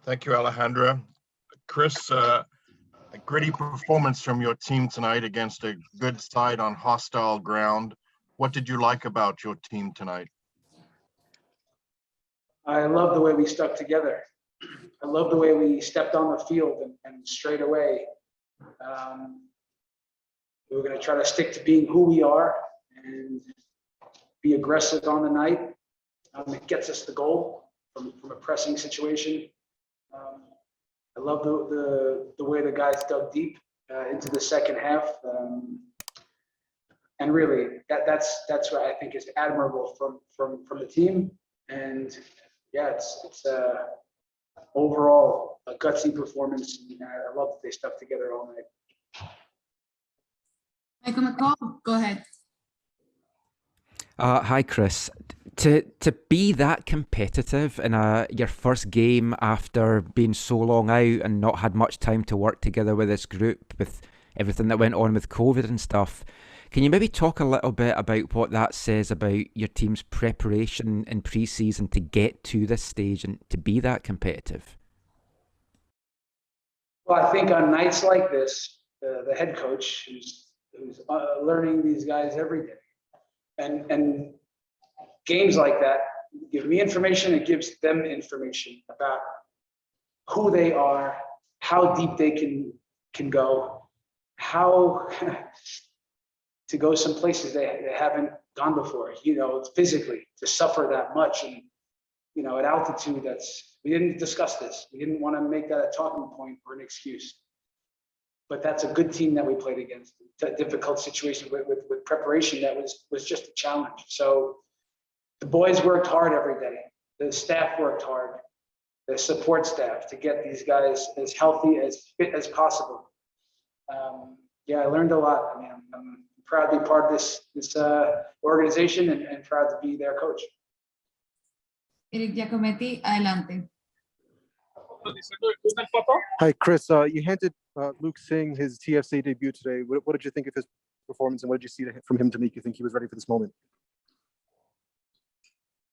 Thank you, Alejandra. Chris, a gritty performance from your team tonight against a good side on hostile ground. What did you like about your team tonight? I love the way we stuck together. I love the way we stepped on the field and straight away. We were going to try to stick to being who we are and be aggressive on the night. It gets us the goal from a pressing situation. I love the way the guys dug deep into the second half. And really, that's what I think is admirable from the team. And yeah, it's overall a gutsy performance. I love that they stuck together all night. Michael McCall, go ahead. Hi, Chris. To be that competitive in your first game after being so long out and not had much time to work together with this group, with everything that went on with COVID and stuff, can you maybe talk a little bit about what that says about your team's preparation in pre-season to get to this stage and to be that competitive? Well, I think on nights like this, the head coach who's learning these guys every day, and games like that give me information, it gives them information about who they are, how deep they can go, how to go some places they haven't gone before, physically, to suffer that much. And, at altitude, we didn't discuss this. We didn't want to make that a talking point or an excuse. But that's a good team that we played against. A difficult situation with preparation that was just a challenge. So the boys worked hard every day. The staff worked hard, the support staff, to get these guys as healthy, as fit as possible. I learned a lot. I mean, I'm proud to be part of this organization and proud to be their coach. Eric Giacometti, adelante. Hi, Chris. You handed Luke Singh his TFC debut today. What did you think of his performance, and what did you see from him to make you think he was ready for this moment?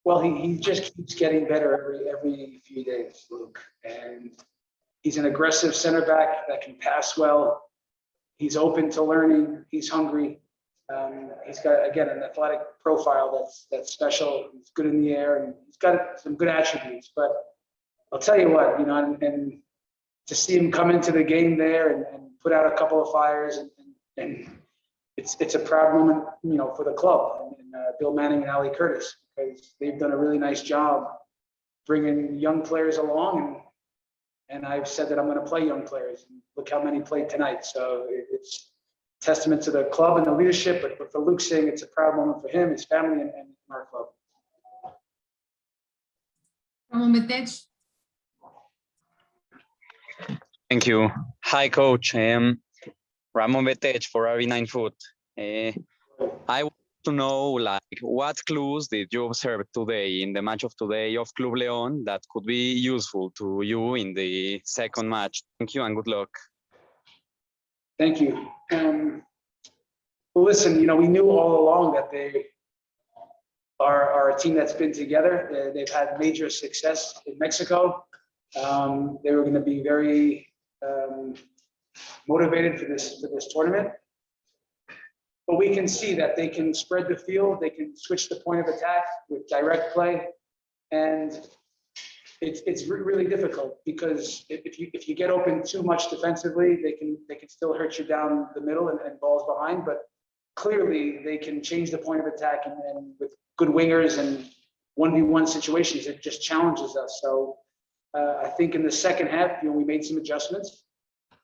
Well, he just keeps getting better every few days, Luke. And he's an aggressive center back that can pass well. He's open to learning. He's hungry. He's got, again, an athletic profile that's special. He's good in the air, and he's got some good attributes. But I'll tell you what, and to see him come into the game there and put out a couple of fires, and it's a proud moment, for the club and Bill Manning and Ali Curtis, because they've done a really nice job bringing young players along, and I've said that I'm going to play young players, and look how many played tonight. So it's testament to the club and the leadership, but for Luke Singh, it's a proud moment for him, his family, and our club. Thank you. Hi, Coach. Ramon Betech for RV9 Foot. I want to know, what clues did you observe today in the match of today of Club León that could be useful to you in the second match? Thank you and good luck. Thank you. Well, listen, we knew all along that they are a team that's been together. They've had major success in Mexico. They were going to be very motivated for this tournament. But we can see that they can spread the field. They can switch the point of attack with direct play, and it's really difficult because if you get open too much defensively, they can still hurt you down the middle and balls behind. But clearly, they can change the point of attack, and with good wingers and 1v1 situations, it just challenges us. So I think in the second half, we made some adjustments,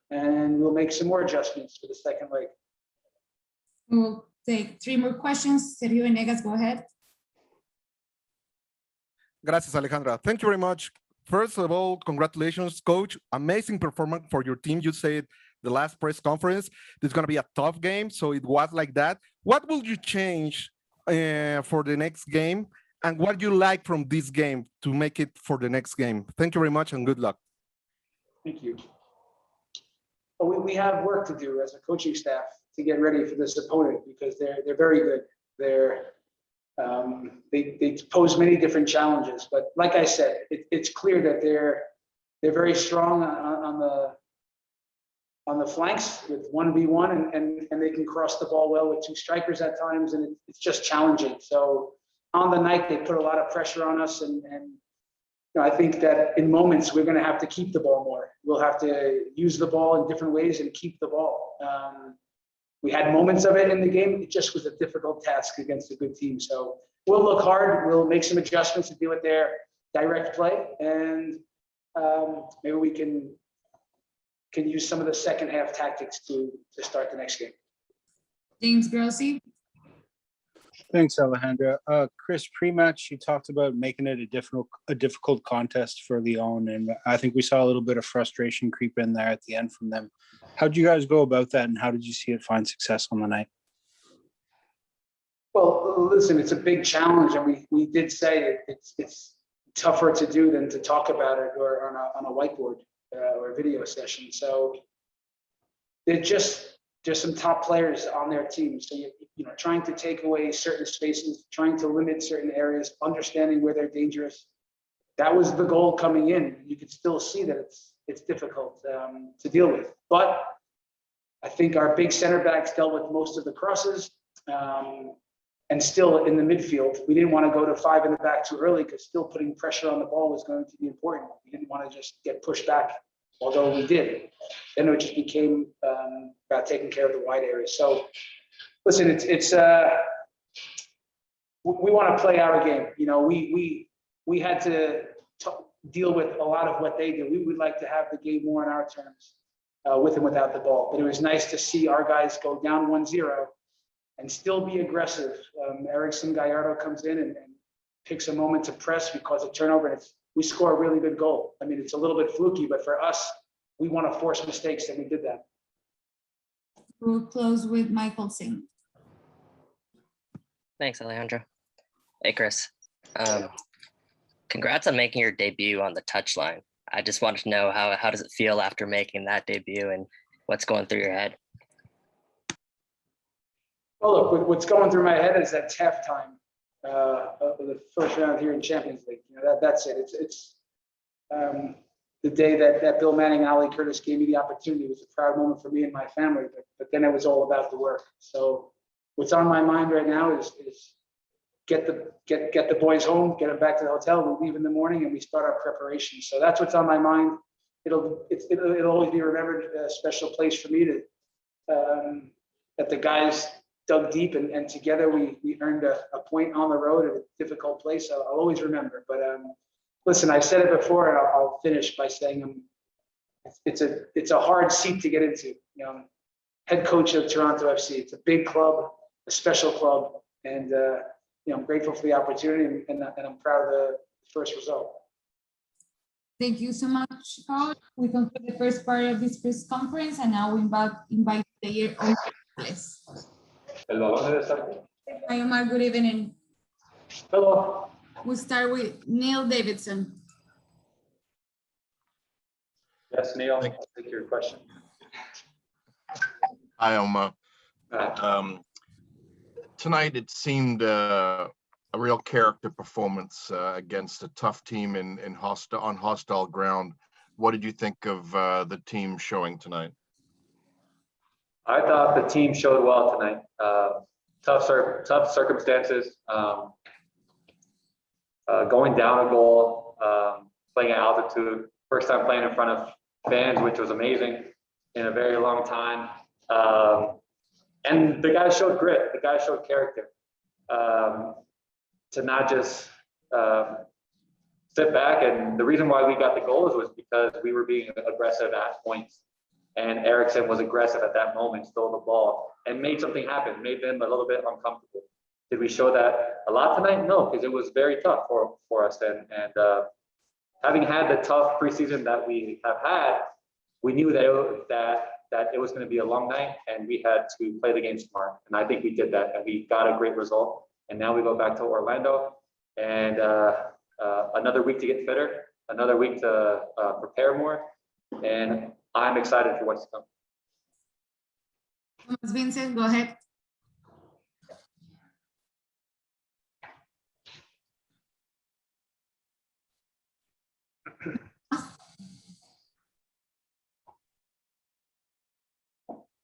and we'll make some more adjustments for the second leg. We'll take 3 more questions. Sergio Venegas, go ahead. Gracias, Alejandra. Thank you very much. First of all, congratulations, Coach. Amazing performance for your team. You said the last press conference, this is going to be a tough game, so it was like that. What will you change for the next game, and what do you like from this game to make it for the next game? Thank you very much, and good luck. Thank you. Well, we have work to do as a coaching staff to get ready for this opponent, because they're very good. They pose many different challenges, but like I said, it's clear that they're very strong on the flanks with 1v1, and they can cross the ball well with two strikers at times, and it's just challenging. So on the night, they put a lot of pressure on us, and I think that in moments we're going to have to keep the ball more. We'll have to use the ball in different ways and keep the ball. We had moments of it in the game. It just was a difficult task against a good team. So we'll look hard. We'll make some adjustments to deal with their direct play, and maybe we can use some of the second half tactics to start the next game. James Grossi. Thanks, Alejandra. Chris, pre-match, you talked about making it a difficult contest for Lyon, and I think we saw a little bit of frustration creep in there at the end from them. How did you guys go about that, and how did you see it find success on the night? Well, listen, it's a big challenge, and we did say it's tougher to do than to talk about it or on a whiteboard or a video session. So they're just some top players on their team. So you know, trying to take away certain spaces, trying to limit certain areas, understanding where they're dangerous. That was the goal coming in. You could still see that it's difficult to deal with. But I think our big center backs dealt with most of the crosses. And still in the midfield, we didn't want to go to 5 in the back too early, because still putting pressure on the ball was going to be important. We didn't want to just get pushed back, although we did. Then it just became about taking care of the wide areas. So listen, we want to play our game. You know, we had to deal with a lot of what they do. We would like to have the game more in our terms, with and without the ball. But it was nice to see our guys go down 1-0 and still be aggressive. Erickson Gallardo comes in and picks a moment to press. We cause a turnover, and we score a really good goal. I mean, it's a little bit fluky, but for us, we want to force mistakes, and we did that. We'll close with Michael Singh. Thanks, Alejandra. Hey, Chris. Congrats on making your debut on the touchline. I just wanted to know how does it feel after making that debut, and what's going through your head? Well, look, what's going through my head is that's halftime of the first round here in Champions League. You know, that's it. It's the day that Bill Manning and Ali Curtis gave me the opportunity. It was a proud moment for me and my family, but then it was all about the work. So what's on my mind right now is get the boys home, get them back to the hotel. We leave in the morning and we start our preparation. So that's what's on my mind. It'll always be remembered, a special place for me to that the guys dug deep and together we earned a point on the road at a difficult place. I'll always remember. But listen, I said it before, and I'll finish by saying it's a hard seat to get into. You know, head coach of Toronto FC. It's a big club, a special club, and you know, I'm grateful for the opportunity, and I'm proud of the first result. Thank you so much, Coach. We conclude the first part of this press conference, and now we invite player Omar Gonzalez. Hi, Omar. Good evening. Hello. We'll start with Neil Davidson. Yes, Neil, I'll take your question. Hi, Omar. Tonight it seemed a real character performance against a tough team on hostile ground. What did you think of the team showing tonight? I thought the team showed well tonight. Tough circumstances. Going down a goal, playing at altitude, first time playing in front of fans, which was amazing in a very long time. And the guys showed grit, the guys showed character. To not just sit back, and the reason why we got the goals was because we were being aggressive at points. And Erickson was aggressive at that moment, stole the ball, and made something happen, made them a little bit uncomfortable. Did we show that a lot tonight? No, because it was very tough for us. And having had the tough preseason that we have had, we knew that it was going to be a long night, and we had to play the game smart. And I think we did that, and we got a great result. And now we go back to Orlando, and another week to get fitter, another week to prepare more, and I'm excited for what's to come. Thomas Vincent, go ahead.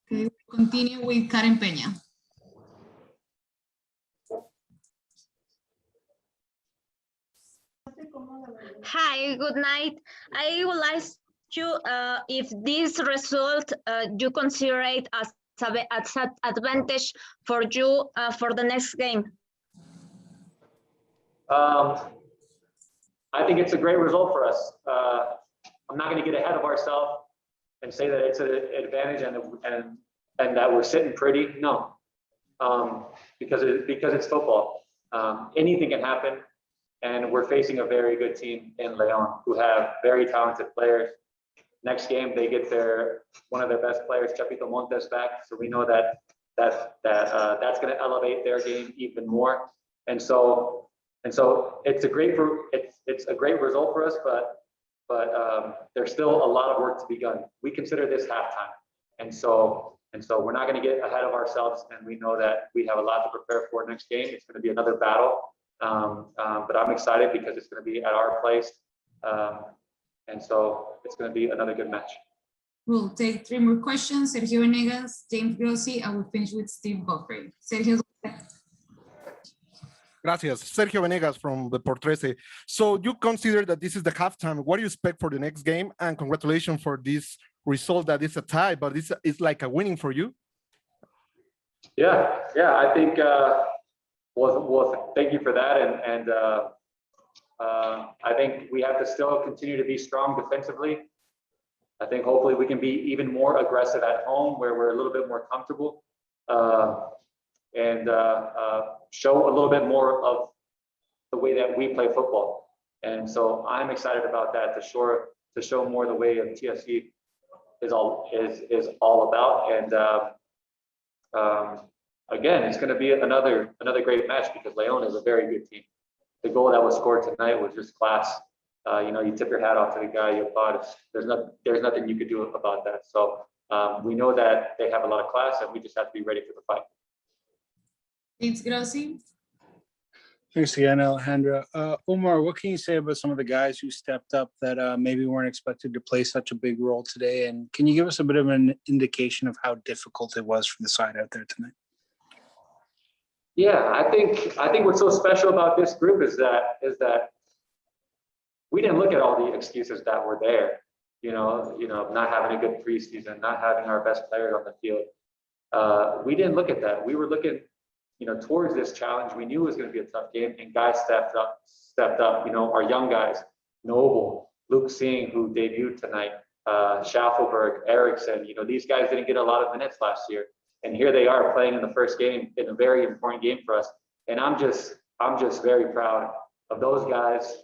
Okay, we'll continue with Karen Peña. Hi, good night. I would like you, if this result you consider it as an advantage for you for the next game. I think it's a great result for us. I'm not going to get ahead of ourselves and say that it's an advantage and that we're sitting pretty. No, because it's football. Anything can happen, and we're facing a very good team in Leon who have very talented players. Next game, they get one of their best players, Chapito Montes, back. So we know that's going to elevate their game even more. And so it's a great result for us, but there's still a lot of work to be done. We consider this halftime, and so we're not going to get ahead of ourselves. And we know that we have a lot to prepare for next game. It's going to be another battle, but I'm excited because it's going to be at our place. And so it's going to be another good match. We'll take 3 more questions. Sergio Venegas, James Grossi, and we'll finish with Steve Buffrey. Sergio. Gracias. Sergio Venegas from the Portrese. So you consider that this is the halftime. What do you expect for the next game? And congratulations for this result that is a tie, but it's like a winning for you. Yeah. I think, well, thank you for that. And I think we have to still continue to be strong defensively. I think hopefully we can be even more aggressive at home where we're a little bit more comfortable, and show a little bit more of the way that we play football. And so I'm excited about that, to show more the way of TSC is all about. And again, it's going to be another great match because Leon is a very good team. The goal that was scored tonight was just class. You tip your hat off to the guy, you applaud. There's nothing you could do about that. So we know that they have a lot of class, and we just have to be ready for the fight. James Grossi. Thanks again, Alejandra. Omar, what can you say about some of the guys who stepped up that maybe weren't expected to play such a big role today? And can you give us a bit of an indication of how difficult it was for the side out there tonight? Yeah, I think what's so special about this group is that we didn't look at all the excuses that were there. Not having a good preseason, not having our best players on the field. We didn't look at that. We were looking, towards this challenge. We knew it was going to be a tough game, and guys stepped up. Our young guys, Noble, Luke Singh, who debuted tonight, Schaffelberg, Erickson. These guys didn't get a lot of minutes last year, and here they are playing in the first game in a very important game for us. And I'm just very proud of those guys.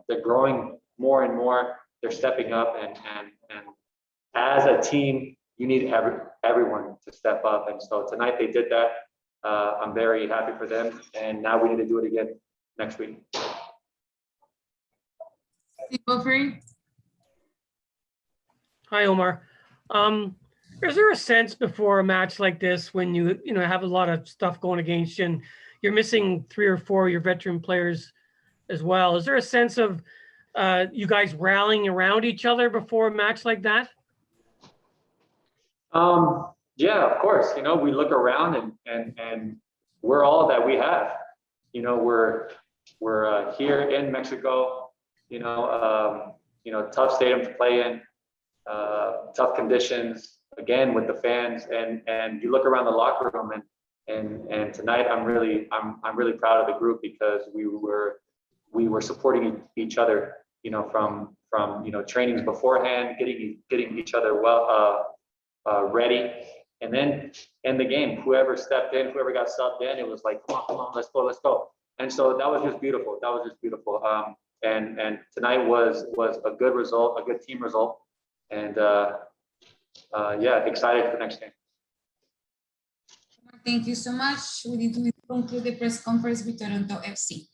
They're growing more and more. They're stepping up, and as a team, you need everyone to step up. And so tonight they did that. I'm very happy for them, and now we need to do it again next week. Hi, Omar. Is there a sense before a match like this when you have a lot of stuff going against you and you're missing 3 or 4 of your veteran players as well? Is there a sense of you guys rallying around each other before a match like that? Yeah, of course. We look around and we're all that we have. We're here in Mexico. Tough stadium to play in, tough conditions. Again with the fans, and you look around the locker room, and tonight I'm really proud of the group because we were supporting each other. From trainings beforehand, getting each other ready. And then in the game, whoever stepped in, whoever got subbed in, it was like, come on, let's go. And so that was just beautiful. And tonight was a good result, a good team result. And yeah, excited for next game. Thank you so much. We need to conclude the press conference with Toronto FC.